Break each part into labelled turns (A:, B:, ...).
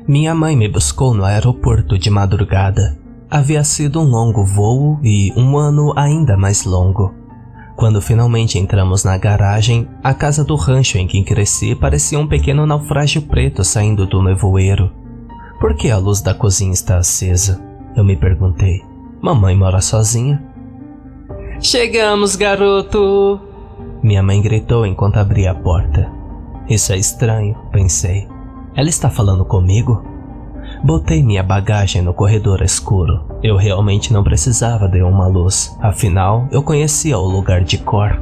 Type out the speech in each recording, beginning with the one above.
A: Minha mãe me buscou no aeroporto de madrugada. Havia sido um longo voo e um ano ainda mais longo. Quando finalmente entramos na garagem, a casa do rancho em que cresci parecia um pequeno naufrágio preto saindo do nevoeiro. Por que a luz da cozinha está acesa? Eu me perguntei. Mamãe mora sozinha? Chegamos, garoto! Minha mãe gritou enquanto abria a porta. Isso é estranho, pensei. Ela está falando comigo? Botei minha bagagem no corredor escuro. Eu realmente não precisava de uma luz, afinal eu conhecia o lugar de cor.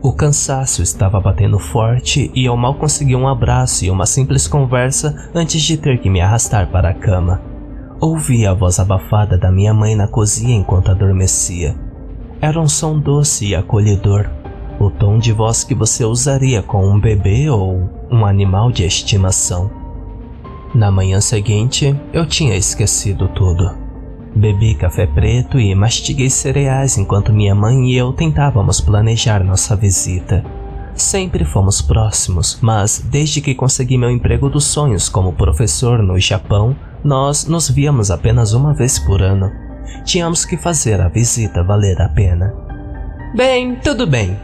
A: O cansaço estava batendo forte e eu mal consegui um abraço e uma simples conversa antes de ter que me arrastar para a cama. Ouvi a voz abafada da minha mãe na cozinha enquanto adormecia. Era um som doce e acolhedor, o tom de voz que você usaria com um bebê ou um animal de estimação. Na manhã seguinte, eu tinha esquecido tudo. Bebi café preto e mastiguei cereais enquanto minha mãe e eu tentávamos planejar nossa visita. Sempre fomos próximos, mas desde que consegui meu emprego dos sonhos como professor no Japão, nós nos víamos apenas uma vez por ano. Tínhamos que fazer a visita valer a pena. Bem, tudo bem.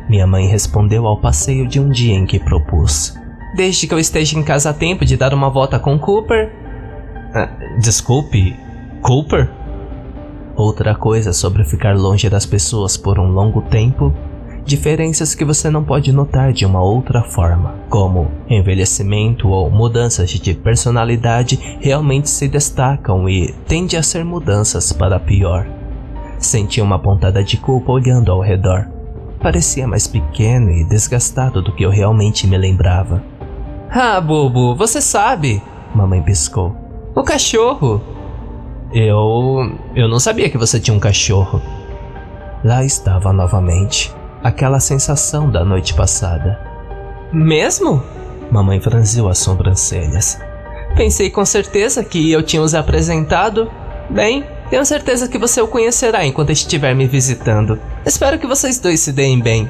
A: Minha mãe respondeu ao passeio de um dia em que propus. Desde que eu esteja em casa a tempo de dar uma volta com Cooper... Desculpe, Cooper? Outra coisa sobre ficar longe das pessoas por um longo tempo, diferenças que você não pode notar de uma outra forma, como envelhecimento ou mudanças de personalidade realmente se destacam e tende a ser mudanças para pior. Senti uma pontada de culpa olhando ao redor. Parecia mais pequeno e desgastado do que eu realmente me lembrava. Ah, bobo, você sabe, mamãe piscou. O cachorro. Eu não sabia que você tinha um cachorro. Lá estava novamente, aquela sensação da noite passada. Mesmo? Mamãe franziu as sobrancelhas. Pensei com certeza que eu tinha os apresentado. Bem, tenho certeza que você o conhecerá enquanto estiver me visitando. Espero que vocês dois se deem bem.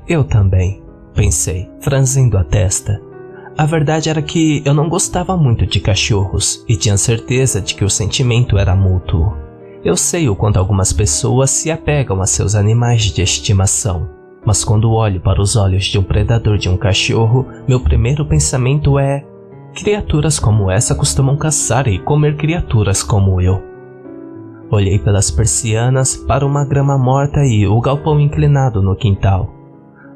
A: Eu também, pensei, franzindo a testa. A verdade era que eu não gostava muito de cachorros e tinha certeza de que o sentimento era mútuo. Eu sei o quanto algumas pessoas se apegam a seus animais de estimação, mas quando olho para os olhos de um predador de um cachorro, meu primeiro pensamento é: criaturas como essa costumam caçar e comer criaturas como eu. Olhei pelas persianas para uma grama morta e o galpão inclinado no quintal.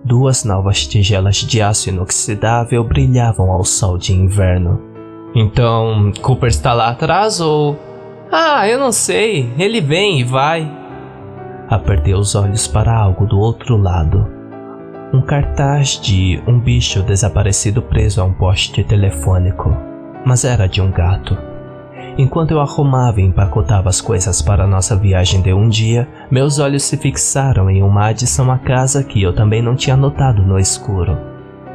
A: 2 novas tigelas de aço inoxidável brilhavam ao sol de inverno. Então, Cooper está lá atrás ou... eu não sei, ele vem e vai. Apertei os olhos para algo do outro lado. Um cartaz de um bicho desaparecido preso a um poste telefônico, mas era de um gato. Enquanto eu arrumava e empacotava as coisas para nossa viagem de um dia, meus olhos se fixaram em uma adição à casa que eu também não tinha notado no escuro.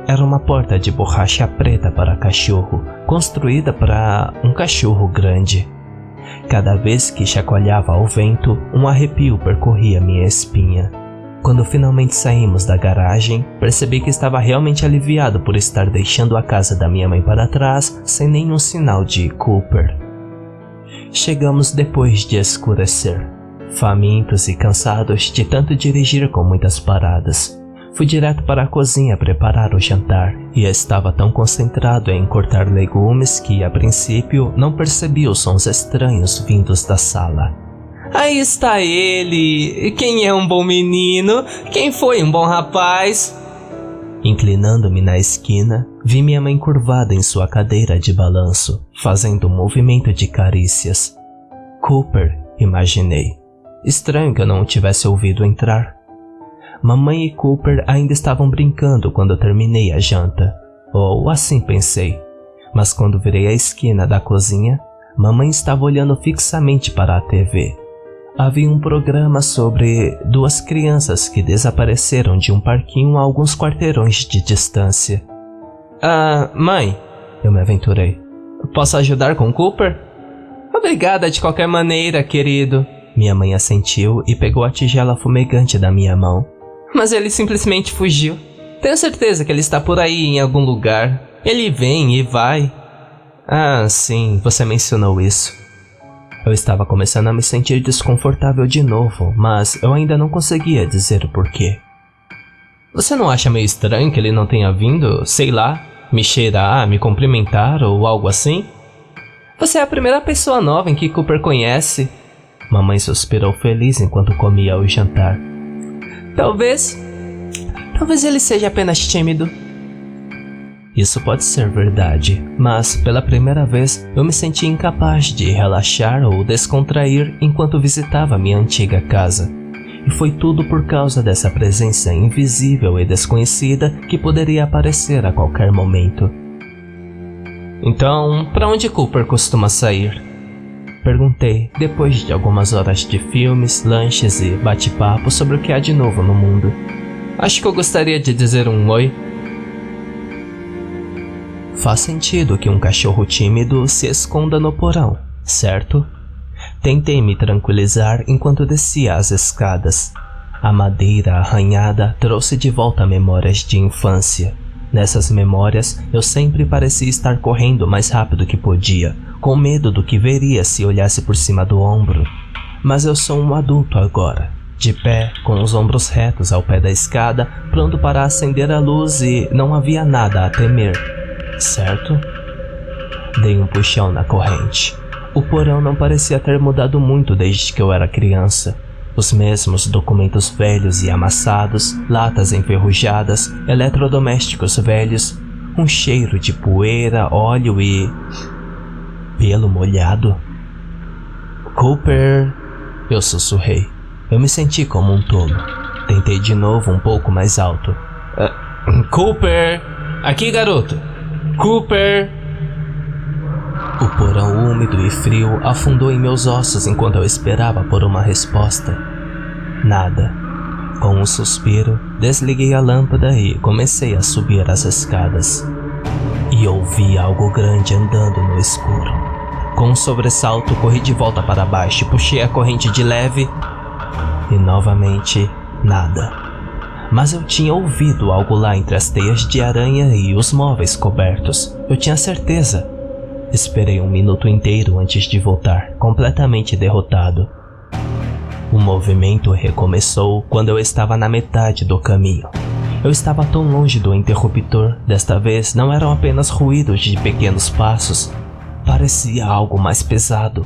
A: Era uma porta de borracha preta para cachorro, construída para um cachorro grande. Cada vez que chacoalhava ao vento, um arrepio percorria minha espinha. Quando finalmente saímos da garagem, percebi que estava realmente aliviado por estar deixando a casa da minha mãe para trás sem nenhum sinal de Cooper. Chegamos depois de escurecer, famintos e cansados de tanto dirigir com muitas paradas. Fui direto para a cozinha preparar o jantar e estava tão concentrado em cortar legumes que, a princípio, não percebi os sons estranhos vindos da sala. Aí está ele! Quem é um bom menino? Quem foi um bom rapaz? Inclinando-me na esquina, vi minha mãe curvada em sua cadeira de balanço, fazendo um movimento de carícias. Cooper, imaginei. Estranho que eu não o tivesse ouvido entrar. Mamãe e Cooper ainda estavam brincando quando eu terminei a janta. Ou assim pensei. Mas quando virei a esquina da cozinha, mamãe estava olhando fixamente para a TV. Havia um programa sobre 2 crianças que desapareceram de um parquinho a alguns quarteirões de distância. Mãe, eu me aventurei. Posso ajudar com Cooper? Obrigada de qualquer maneira, querido. Minha mãe assentiu e pegou a tigela fumegante da minha mão. Mas ele simplesmente fugiu. Tenho certeza que ele está por aí em algum lugar. Ele vem e vai. Ah, sim, você mencionou isso. Eu estava começando a me sentir desconfortável de novo, mas eu ainda não conseguia dizer o porquê. Você não acha meio estranho que ele não tenha vindo, sei lá, me cheirar, me cumprimentar ou algo assim? Você é a primeira pessoa nova em que Cooper conhece. Mamãe suspirou feliz enquanto comia o jantar. Talvez ele seja apenas tímido. Isso pode ser verdade, mas pela primeira vez eu me senti incapaz de relaxar ou descontrair enquanto visitava minha antiga casa. E foi tudo por causa dessa presença invisível e desconhecida que poderia aparecer a qualquer momento. Então, para onde Cooper costuma sair? Perguntei, depois de algumas horas de filmes, lanches e bate-papo sobre o que há de novo no mundo. Acho que eu gostaria de dizer um oi. Faz sentido que um cachorro tímido se esconda no porão, certo? Tentei me tranquilizar enquanto descia as escadas. A madeira arranhada trouxe de volta memórias de infância. Nessas memórias, eu sempre parecia estar correndo o mais rápido que podia, com medo do que veria se olhasse por cima do ombro. Mas eu sou um adulto agora, de pé, com os ombros retos ao pé da escada, pronto para acender a luz e não havia nada a temer, certo? Dei um puxão na corrente. O porão não parecia ter mudado muito desde que eu era criança. Os mesmos documentos velhos e amassados, latas enferrujadas, eletrodomésticos velhos, um cheiro de poeira, óleo e... pelo molhado. Cooper... Eu sussurrei. Eu me senti como um tolo. Tentei de novo um pouco mais alto. Cooper! Aqui, garoto! Cooper! O porão úmido e frio afundou em meus ossos enquanto eu esperava por uma resposta. Nada. Com um suspiro, desliguei a lâmpada e comecei a subir as escadas. E ouvi algo grande andando no escuro. Com um sobressalto, corri de volta para baixo, puxei a corrente de leve e novamente nada. Mas eu tinha ouvido algo lá entre as teias de aranha e os móveis cobertos. Eu tinha certeza. Esperei um minuto inteiro antes de voltar, completamente derrotado. O movimento recomeçou quando eu estava na metade do caminho. Eu estava tão longe do interruptor, desta vez não eram apenas ruídos de pequenos passos. Parecia algo mais pesado,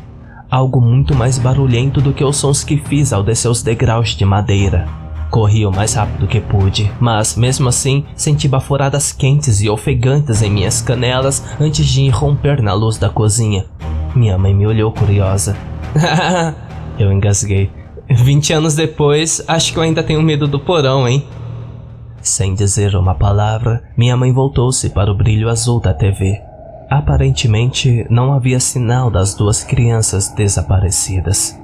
A: algo muito mais barulhento do que os sons que fiz ao descer os degraus de madeira. Corri o mais rápido que pude, mas mesmo assim senti baforadas quentes e ofegantes em minhas canelas antes de irromper na luz da cozinha. Minha mãe me olhou curiosa. Eu engasguei. 20 anos depois, acho que eu ainda tenho medo do porão, hein? Sem dizer uma palavra, minha mãe voltou-se para o brilho azul da TV. Aparentemente, não havia sinal das duas crianças desaparecidas.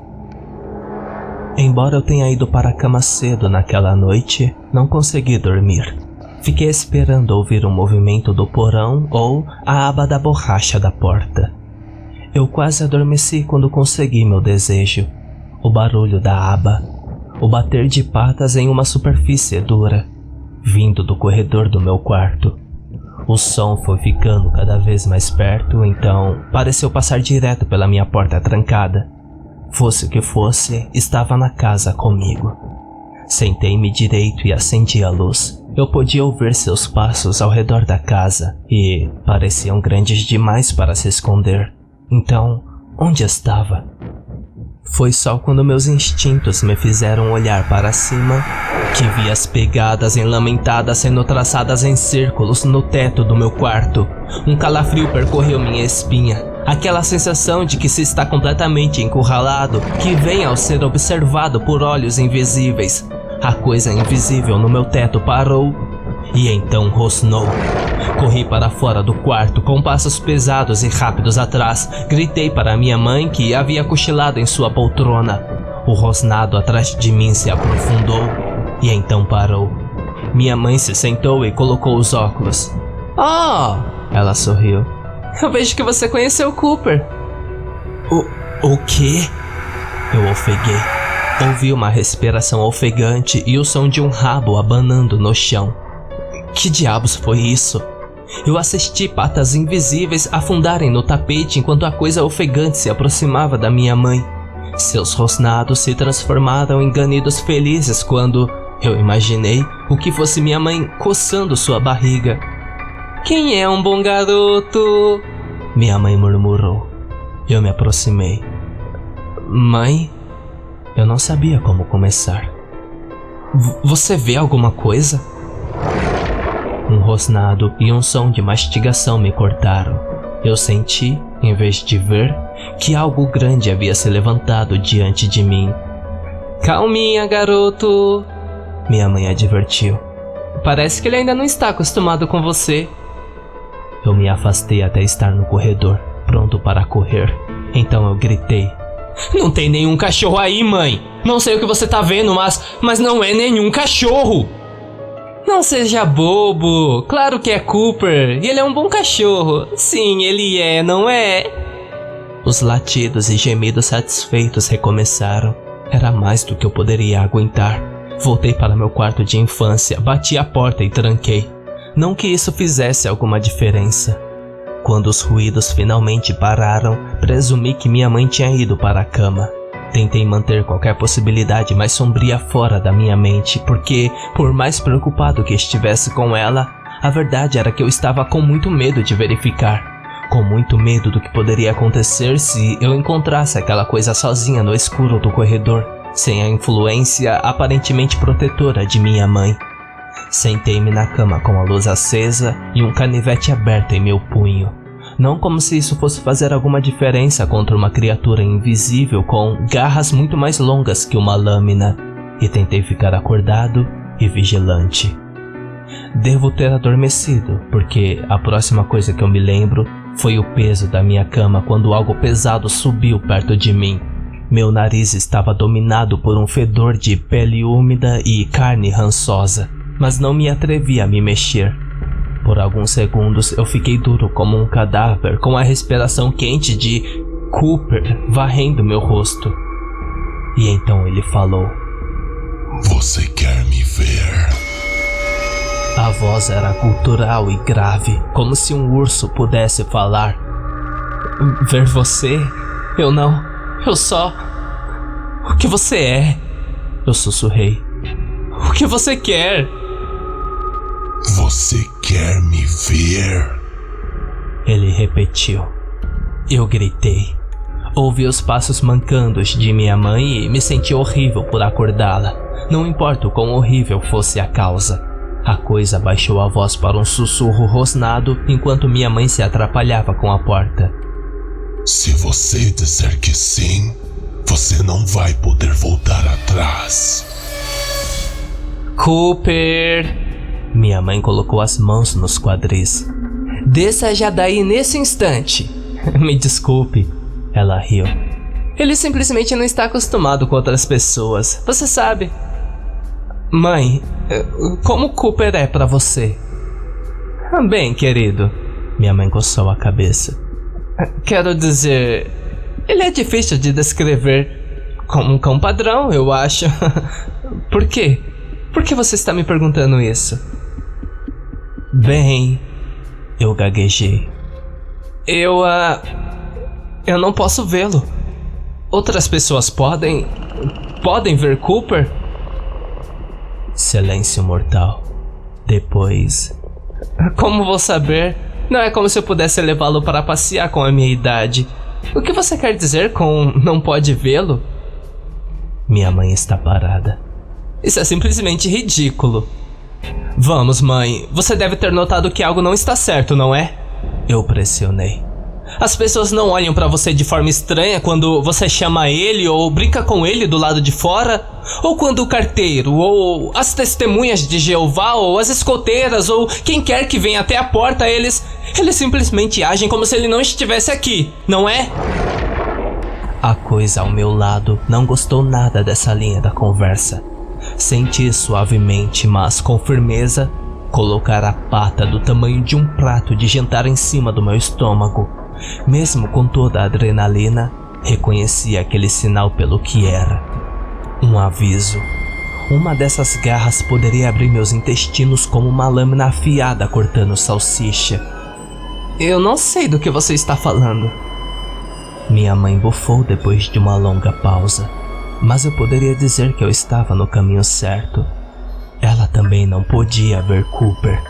A: Embora eu tenha ido para a cama cedo naquela noite, não consegui dormir. Fiquei esperando ouvir o movimento do porão ou a aba da borracha da porta. Eu quase adormeci quando consegui meu desejo. O barulho da aba, o bater de patas em uma superfície dura, vindo do corredor do meu quarto. O som foi ficando cada vez mais perto, então pareceu passar direto pela minha porta trancada. Fosse o que fosse, estava na casa comigo. Sentei-me direito e acendi a luz. Eu podia ouvir seus passos ao redor da casa e pareciam grandes demais para se esconder. Então, onde estava? Foi só quando meus instintos me fizeram olhar para cima que vi as pegadas enlamentadas sendo traçadas em círculos no teto do meu quarto. Um calafrio percorreu minha espinha. Aquela sensação de que se está completamente encurralado, que vem ao ser observado por olhos invisíveis. A coisa invisível no meu teto parou e então rosnou. Corri para fora do quarto com passos pesados e rápidos atrás. Gritei para minha mãe que havia cochilado em sua poltrona. O rosnado atrás de mim se aprofundou e então parou. Minha mãe se sentou e colocou os óculos. Oh! Ela sorriu. Eu vejo que você conheceu o Cooper. O quê? Eu ofeguei. Ouvi uma respiração ofegante e o som de um rabo abanando no chão. Que diabos foi isso? Eu assisti patas invisíveis afundarem no tapete enquanto a coisa ofegante se aproximava da minha mãe. Seus rosnados se transformaram em ganidos felizes quando eu imaginei o que fosse minha mãe coçando sua barriga. "Quem é um bom garoto?" minha mãe murmurou. Eu me aproximei. "Mãe?" Eu não sabia como começar. Você vê alguma coisa?" Um rosnado e um som de mastigação me cortaram. Eu senti, em vez de ver, que algo grande havia se levantado diante de mim. "Calminha, garoto!" minha mãe advertiu. "Parece que ele ainda não está acostumado com você." Eu me afastei até estar no corredor, pronto para correr. Então eu gritei: "Não tem nenhum cachorro aí, mãe! Não sei o que você tá vendo, mas não é nenhum cachorro!" "Não seja bobo! Claro que é Cooper! E ele é um bom cachorro! Sim, ele é, não é?" Os latidos e gemidos satisfeitos recomeçaram. Era mais do que eu poderia aguentar. Voltei para meu quarto de infância, bati a porta e tranquei. Não que isso fizesse alguma diferença. Quando os ruídos finalmente pararam, presumi que minha mãe tinha ido para a cama. Tentei manter qualquer possibilidade mais sombria fora da minha mente, porque, por mais preocupado que estivesse com ela, a verdade era que eu estava com muito medo de verificar. Com muito medo do que poderia acontecer se eu encontrasse aquela coisa sozinha no escuro do corredor, sem a influência aparentemente protetora de minha mãe. Sentei-me na cama com a luz acesa e um canivete aberto em meu punho. Não como se isso fosse fazer alguma diferença contra uma criatura invisível com garras muito mais longas que uma lâmina, e tentei ficar acordado e vigilante. Devo ter adormecido, porque a próxima coisa que eu me lembro foi o peso da minha cama quando algo pesado subiu perto de mim. Meu nariz estava dominado por um fedor de pele úmida e carne rançosa, mas não me atrevi a me mexer. Por alguns segundos eu fiquei duro como um cadáver, com a respiração quente de Cooper varrendo meu rosto. E então ele falou:
B: "Você quer me ver?"
A: A voz era gutural e grave, como se um urso pudesse falar. "Ver você? Eu não. Eu só... O que você é?" Eu sussurrei. "O que você quer?"
B: "Você quer me ver?"
A: Ele repetiu. Eu gritei. Ouvi os passos mancandos de minha mãe e me senti horrível por acordá-la. Não importa o quão horrível fosse a causa. A coisa baixou a voz para um sussurro rosnado enquanto minha mãe se atrapalhava com a porta.
B: "Se você disser que sim, você não vai poder voltar atrás."
A: "Cooper!" Minha mãe colocou as mãos nos quadris. "Desça já daí nesse instante." "Me desculpe." Ela riu. "Ele simplesmente não está acostumado com outras pessoas. Você sabe." "Mãe, como Cooper é pra você?" "Bem, querido." Minha mãe coçou a cabeça. "Quero dizer, ele é difícil de descrever. Como um cão padrão, eu acho." "Por quê? Por que você está me perguntando isso?" "Bem..." Eu gaguejei. Eu não posso vê-lo. Outras pessoas podem ver Cooper?" Silêncio mortal. Depois... "Como vou saber? Não é como se eu pudesse levá-lo para passear com a minha idade. O que você quer dizer com não pode vê-lo?" Minha mãe está parada. "Isso é simplesmente ridículo." "Vamos, mãe, você deve ter notado que algo não está certo, não é?" Eu pressionei. "As pessoas não olham pra você de forma estranha quando você chama ele ou brinca com ele do lado de fora? Ou quando o carteiro, ou as testemunhas de Jeová, ou as escoteiras, ou quem quer que venha até a porta, eles simplesmente agem como se ele não estivesse aqui, não é?" A coisa ao meu lado não gostou nada dessa linha da conversa. Senti suavemente, mas com firmeza, colocar a pata do tamanho de um prato de jantar em cima do meu estômago. Mesmo com toda a adrenalina, reconheci aquele sinal pelo que era. Um aviso. Uma dessas garras poderia abrir meus intestinos como uma lâmina afiada cortando salsicha. Eu não sei do que você está falando. Minha mãe bufou depois de uma longa pausa, mas eu poderia dizer que eu estava no caminho certo. Ela também não podia ver Cooper.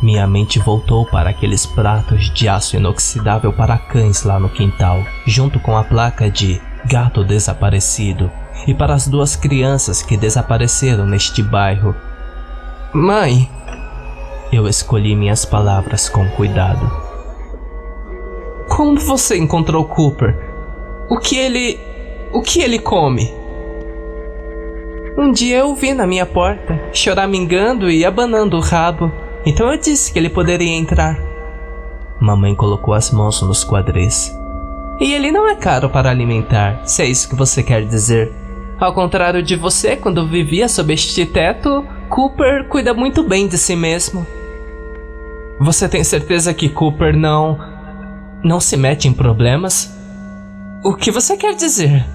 A: Minha mente voltou para aqueles pratos de aço inoxidável para cães lá no quintal, junto com a placa de gato desaparecido, e para as 2 crianças que desapareceram neste bairro. Mãe, eu escolhi minhas palavras com cuidado. Como você encontrou Cooper? O que ele come? Um dia eu o vi na minha porta, choramingando e abanando o rabo. Então eu disse que ele poderia entrar. Mamãe colocou as mãos nos quadris. E ele não é caro para alimentar, se é isso que você quer dizer. Ao contrário de você, quando vivia sob este teto, Cooper cuida muito bem de si mesmo. Você tem certeza que Cooper não se mete em problemas? O que você quer dizer?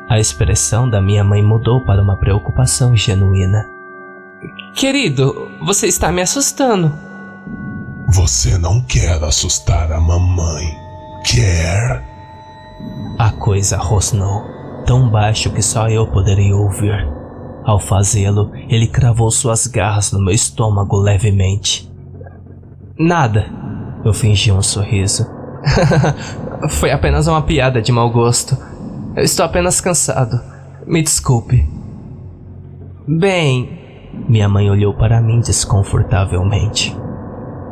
A: A expressão da minha mãe mudou para uma preocupação genuína. Querido, você está me assustando.
B: Você não quer assustar a mamãe, quer?
A: A coisa rosnou, tão baixo que só eu poderia ouvir. Ao fazê-lo, ele cravou suas garras no meu estômago levemente. Nada, eu fingi um sorriso. Foi apenas uma piada de mau gosto. Eu estou apenas cansado. Me desculpe. Bem... Minha mãe olhou para mim desconfortavelmente.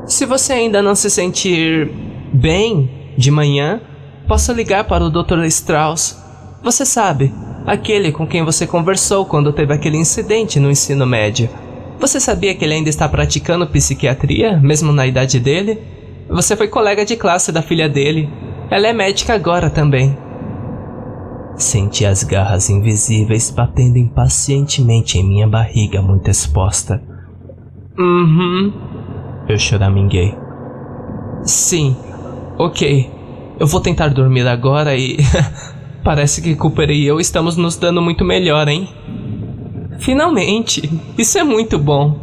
A: Se você ainda não se sentir bem de manhã, posso ligar para o Dr. Strauss. Você sabe, aquele com quem você conversou quando teve aquele incidente no ensino médio. Você sabia que ele ainda está praticando psiquiatria, mesmo na idade dele? Você foi colega de classe da filha dele. Ela é médica agora também. Senti as garras invisíveis batendo impacientemente em minha barriga muito exposta. Eu choraminguei. Sim, ok. Eu vou tentar dormir agora e... Parece que Cooper e eu estamos nos dando muito melhor, hein? Finalmente! Isso é muito bom!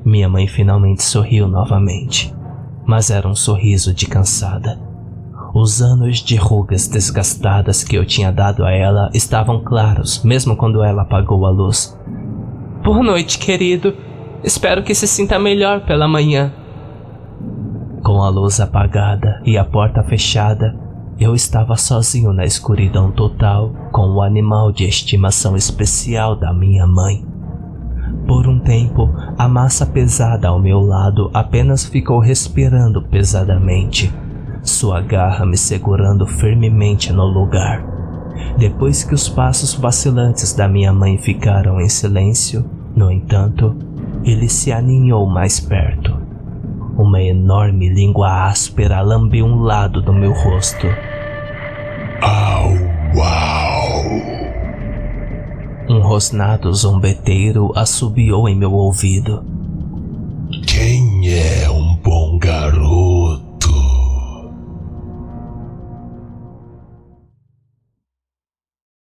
A: Minha mãe finalmente sorriu novamente, mas era um sorriso de cansada. Os anos de rugas desgastadas que eu tinha dado a ela estavam claros, mesmo quando ela apagou a luz. Boa noite, querido. Espero que se sinta melhor pela manhã. Com a luz apagada e a porta fechada, eu estava sozinho na escuridão total, com o animal de estimação especial da minha mãe. Por um tempo, a massa pesada ao meu lado apenas ficou respirando pesadamente, sua garra me segurando firmemente no lugar. Depois que os passos vacilantes da minha mãe ficaram em silêncio, no entanto, ele se aninhou mais perto. Uma enorme língua áspera lambeu um lado do meu rosto.
B: Au, uau!
A: Um rosnado zombeteiro assobiou em meu ouvido.
B: Quem é um bom garoto?